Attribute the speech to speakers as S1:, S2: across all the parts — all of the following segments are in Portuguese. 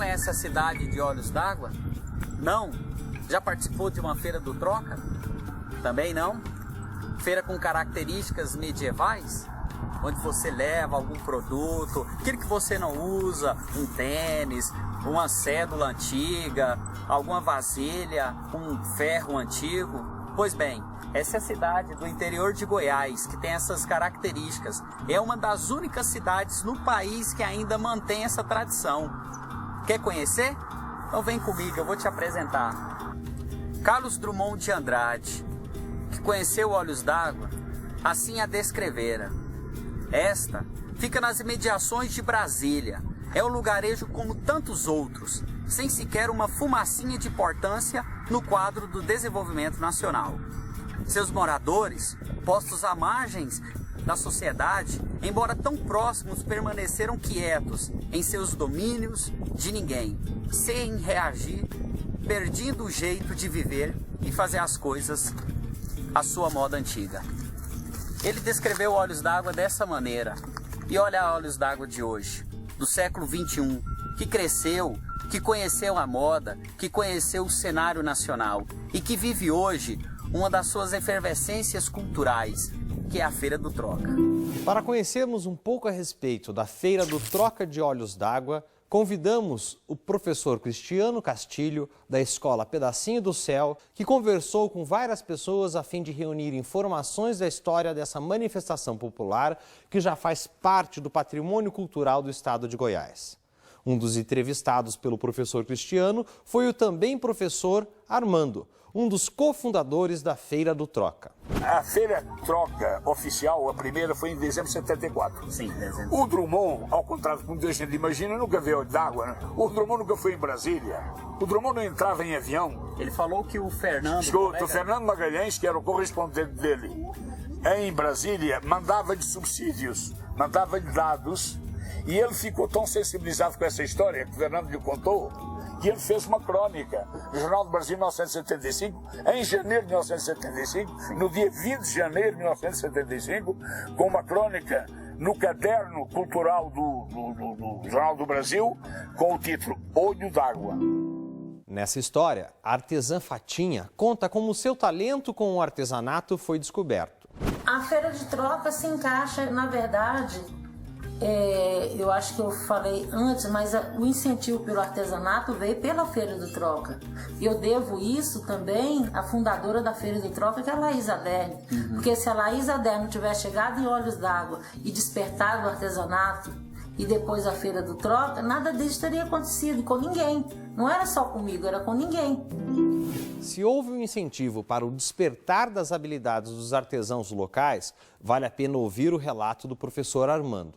S1: conhece a cidade de Olhos d'Água? Não? Já participou de uma feira do Troca? Também não? Feira com características medievais? Onde você leva algum produto, aquilo que você não usa, um tênis, uma cédula antiga, alguma vasilha, um ferro antigo. Pois bem, essa é a cidade do interior de Goiás, que tem essas características. É uma das únicas cidades no país que ainda mantém essa tradição. Quer conhecer? Então vem comigo, eu vou te apresentar. Carlos Drummond de Andrade, que conheceu Olhos d'Água, assim a descrevera. Esta fica nas imediações de Brasília. É um lugarejo como tantos outros, sem sequer uma fumacinha de importância no quadro do desenvolvimento nacional. Seus moradores, postos à margens da sociedade, embora tão próximos, permaneceram quietos em seus domínios de ninguém, sem reagir, perdendo o jeito de viver e fazer as coisas à sua moda antiga. Ele descreveu Olhos d'Água dessa maneira. E olha a Olhos d'Água de hoje, do século XXI, que cresceu, que conheceu a moda, que conheceu o cenário nacional e que vive hoje uma das suas efervescências culturais, que é a Feira do Troca.
S2: Para conhecermos um pouco a respeito da Feira do Troca de Olhos d'Água, convidamos o professor Cristiano Castilho, da Escola Pedacinho do Céu, que conversou com várias pessoas a fim de reunir informações da história dessa manifestação popular que já faz parte do patrimônio cultural do estado de Goiás. Um dos entrevistados pelo professor Cristiano foi o também professor Armando, um dos cofundadores da Feira do Troca.
S3: A Feira Troca oficial, a primeira, foi em dezembro de 74.
S1: Sim, dezembro.
S3: O Drummond, ao contrário do que muita gente imagina, nunca veio Olhos d'Água, né? O Drummond nunca foi em Brasília. O Drummond não entrava em avião.
S1: Ele falou que o Fernando...
S3: O Fernando Magalhães, que era o correspondente dele em Brasília, mandava de subsídios, mandava de dados, e ele ficou tão sensibilizado com essa história que o Fernando lhe contou, que ele fez uma crônica no Jornal do Brasil 1975, em janeiro de 1975, no dia 20 de janeiro de 1975, com uma crônica no caderno cultural do Jornal do Brasil, com o título Olho d'Água.
S2: Nessa história, a artesã Fatinha conta como seu talento com o artesanato foi descoberto.
S4: A Feira de Troca se encaixa, na verdade... eu acho que eu falei antes, mas o incentivo pelo artesanato veio pela Feira do Troca. E eu devo isso também à fundadora da Feira do Troca, que é a Laís Aderne. Porque se a Laís Aderne tivesse chegado em Olhos d'Água e despertado o artesanato, e depois a Feira do Troca, nada disso teria acontecido com ninguém. Não era só comigo, era com ninguém.
S2: Se houve um incentivo para o despertar das habilidades dos artesãos locais, vale a pena ouvir o relato do professor Armando.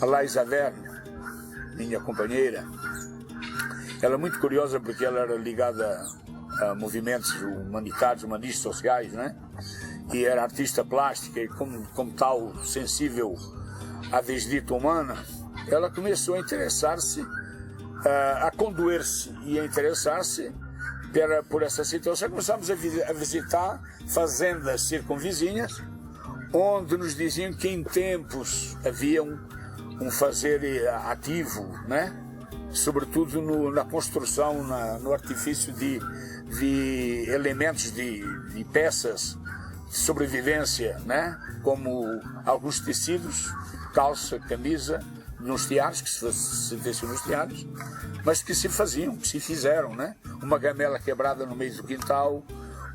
S3: A Laís Aderne, minha companheira, ela é muito curiosa porque ela era ligada a movimentos humanitários, humanistas, sociais, né? E era artista plástica e como tal sensível à desdita humana, ela começou a interessar-se, a condoer-se e a interessar-se por essa situação. Começamos a visitar fazendas circunvizinhas, onde nos diziam que em tempos havia um fazer ativo, né? Sobretudo na construção, no artifício de elementos, de peças de sobrevivência, né? Como alguns tecidos, calça, camisa, nos teares, que se vêem nos teares, mas que se faziam, que se fizeram, né? Uma gamela quebrada no meio do quintal,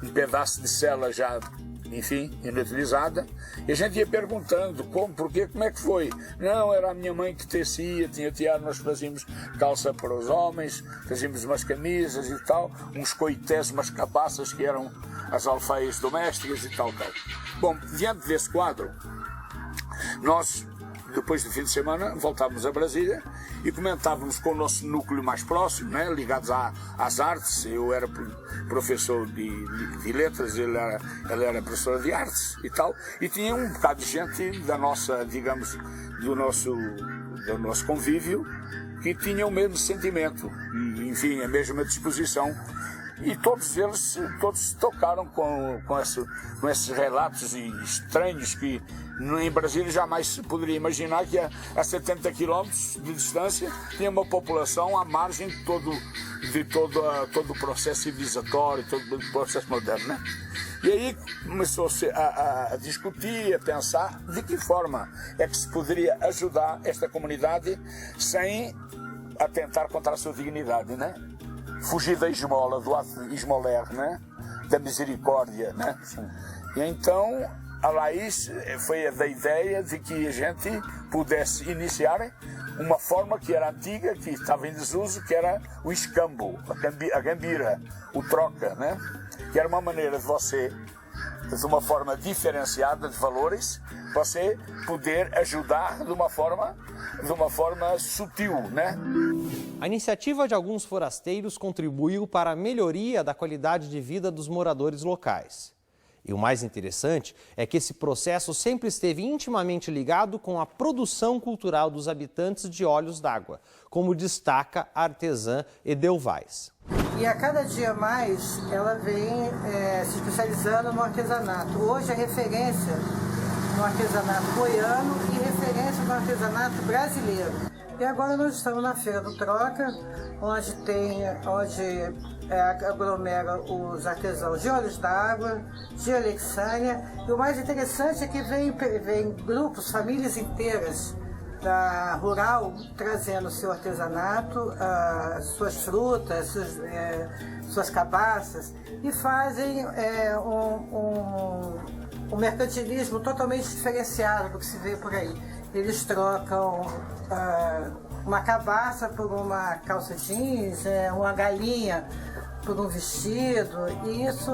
S3: um pedaço de cela já, enfim, inutilizada, e a gente ia perguntando como, porquê, como é que foi. Não, era a minha mãe que tecia, tinha tear, nós fazíamos calça para os homens, fazíamos umas camisas e tal, uns coités, umas cabaças que eram as alfaias domésticas e tal. Bom, diante desse quadro, nós, depois do fim de semana, voltávamos a Brasília e comentávamos com o nosso núcleo mais próximo, né, ligados às artes. Eu era professor de letras, ela era professora de artes e tal, e tinha um bocado de gente da nossa, digamos, do nosso convívio, que tinha o mesmo sentimento e, enfim, a mesma disposição. E todos eles tocaram com esses relatos estranhos que em Brasília jamais se poderia imaginar que a 70 quilômetros de distância tinha uma população à margem de todo o processo civilizatório, todo o processo moderno, né? E aí começou-se a discutir, a pensar de que forma é que se poderia ajudar esta comunidade sem atentar contra a sua dignidade, né? Fugir da esmola, do ato esmoler, né? Da misericórdia, né? E então a Laís foi da ideia de que a gente pudesse iniciar uma forma que era antiga, que estava em desuso, que era o escambo, a gambira, o troca, né? Que era uma maneira de você, de uma forma diferenciada de valores, você poder ajudar de uma forma sutil, né?
S2: A iniciativa de alguns forasteiros contribuiu para a melhoria da qualidade de vida dos moradores locais. E o mais interessante é que esse processo sempre esteve intimamente ligado com a produção cultural dos habitantes de Olhos d'Água, como destaca a artesã Edelvais.
S5: E a cada dia mais ela vem se especializando no artesanato. Hoje é referência no artesanato goiano e referência no artesanato brasileiro. E agora nós estamos na Feira do Troca, onde aglomera os artesãos de Olhos d'Água, de Alexânia. E o mais interessante é que vem grupos, famílias inteiras da rural, trazendo seu artesanato, suas frutas, suas cabaças, e fazem um mercantilismo totalmente diferenciado do que se vê por aí. Eles trocam uma cabaça por uma calça jeans, uma galinha por um vestido, e isso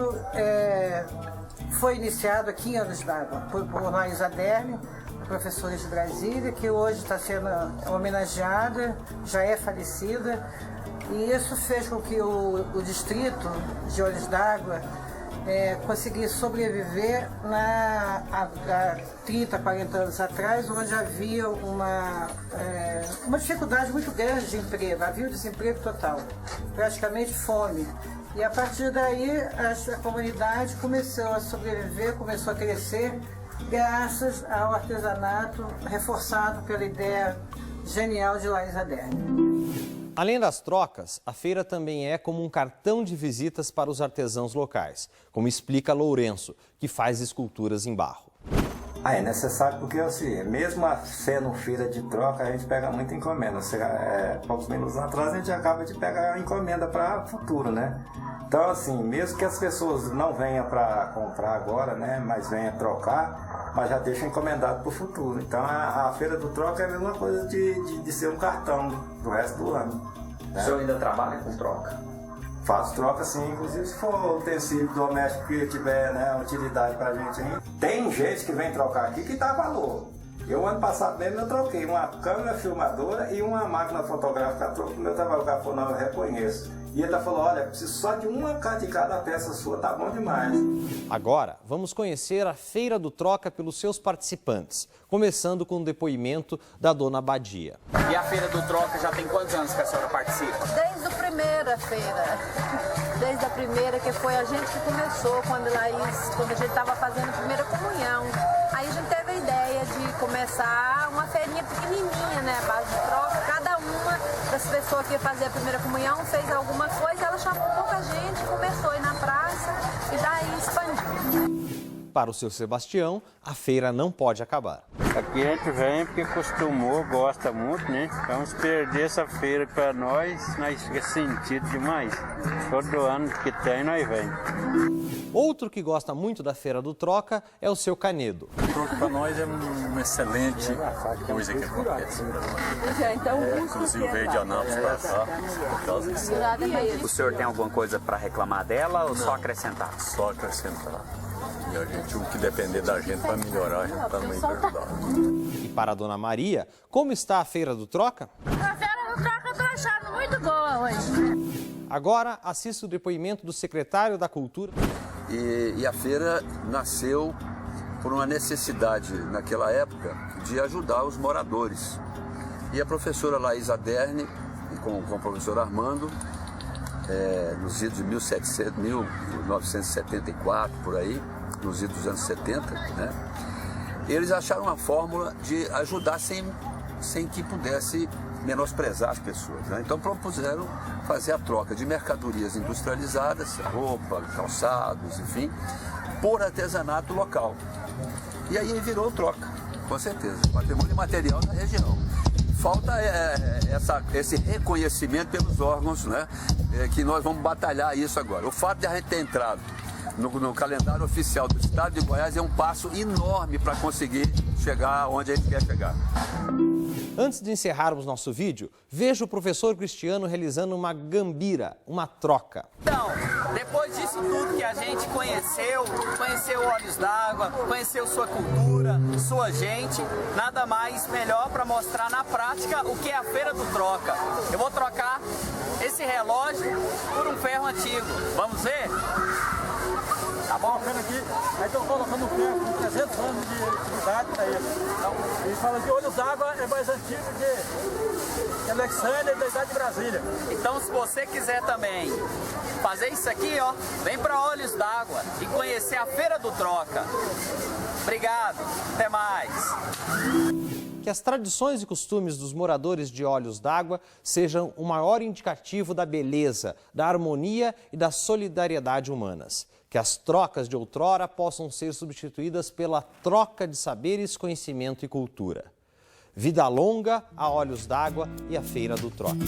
S5: foi iniciado aqui em Olhos d'Água por Laís Aderne, professora de Brasília, que hoje está sendo homenageada, já é falecida, e isso fez com que o distrito de Olhos d'Água conseguisse sobreviver há 30, 40 anos atrás, onde havia uma dificuldade muito grande de emprego, havia um desemprego total, praticamente fome. E a partir daí a comunidade começou a sobreviver, começou a crescer, graças ao artesanato reforçado pela ideia genial de Laís Aderne.
S2: Além das trocas, a feira também é como um cartão de visitas para os artesãos locais, como explica Lourenço, que faz esculturas em barro.
S6: É necessário porque, assim, mesmo sendo feira de troca, a gente pega muita encomenda. Poucos minutos atrás a gente acaba de pegar a encomenda para o futuro, né? Então, assim, mesmo que as pessoas não venham para comprar agora, né, mas venham trocar, mas já deixam encomendado para o futuro. Então, a feira do troca é a mesma coisa de ser um cartão do resto do ano. Né?
S1: O senhor ainda trabalha com troca?
S6: Faço troca sim, inclusive se for utensílio doméstico que tiver, né, utilidade pra gente aí. Tem gente que vem trocar aqui que dá valor. Eu ano passado mesmo eu troquei uma câmera filmadora e uma máquina fotográfica, troco o meu trabalho, o cara falou, não, eu reconheço. E ele falou, olha, preciso só de uma de cada peça sua, tá bom demais.
S2: Agora, vamos conhecer a Feira do Troca pelos seus participantes, começando com o depoimento da dona Badia.
S1: E a Feira do Troca já tem quantos anos que a senhora participa?
S7: Desde a primeira feira. Desde a primeira, que foi a gente que começou, quando a gente estava fazendo a primeira comunhão. Aí a gente teve a ideia de começar uma feirinha pequenininha, né, a base de troca. Cada uma das pessoas que ia fazer a primeira comunhão fez alguma coisa, ela chamou pouca gente, começou a ir na praça e daí expandiu.
S2: Para o seu Sebastião, a feira não pode acabar.
S8: Aqui a gente vem porque acostumou, gosta muito, né? Então se perder essa feira para nós fica sentido demais. Todo ano que tem, nós vem.
S2: Outro que gosta muito da Feira do Troca é o seu Canedo.
S9: O troca para nós é uma excelente coisa que acontece. Inclusive veio de Anápolis para cá por causa disso.
S1: O senhor tem alguma coisa para reclamar dela ou só acrescentar?
S9: Só acrescentar. E a gente, o que depender da gente para melhorar, a gente está no meio de ajudar.
S2: E para a dona Maria, como está a Feira do Troca?
S7: A Feira do Troca eu estou achando muito boa hoje.
S2: Agora, assista o depoimento do secretário da Cultura.
S10: E a feira nasceu por uma necessidade, naquela época, de ajudar os moradores. E a professora Laís Aderne, com o professor Armando, nos idos de 1974, por aí, nos idos dos anos 70, né? Eles acharam uma fórmula de ajudar sem que pudesse menosprezar as pessoas, né? Então propuseram fazer a troca de mercadorias industrializadas, roupa, calçados, enfim, por artesanato local. E aí virou troca, com certeza, patrimônio material da região. Falta esse reconhecimento pelos órgãos, né? Que nós vamos batalhar isso agora. O fato de a gente ter entrado no calendário oficial do estado de Goiás é um passo enorme para conseguir chegar onde a gente quer chegar.
S2: Antes de encerrarmos nosso vídeo, veja o professor Cristiano realizando uma gambira, uma troca.
S1: Então, depois disso tudo que a gente conheceu Olhos d'Água, conheceu sua cultura, sua gente, nada mais melhor para mostrar na prática o que é a Feira do Troca. Eu vou trocar esse relógio por um ferro antigo. Vamos ver? Tá bom?
S11: Aqui, aí estão colocando um ferro com 300 anos de idade para ele. E fala que Olhos d'Água é mais antigo que Alexandria e da idade de Brasília.
S1: Então, se você quiser também fazer isso aqui, ó, vem para Olhos d'Água e conhecer a Feira do Troca. Obrigado, até mais.
S2: Que as tradições e costumes dos moradores de Olhos d'Água sejam o maior indicativo da beleza, da harmonia e da solidariedade humanas. Que as trocas de outrora possam ser substituídas pela troca de saberes, conhecimento e cultura. Vida longa a Olhos d'Água e a Feira do Troca.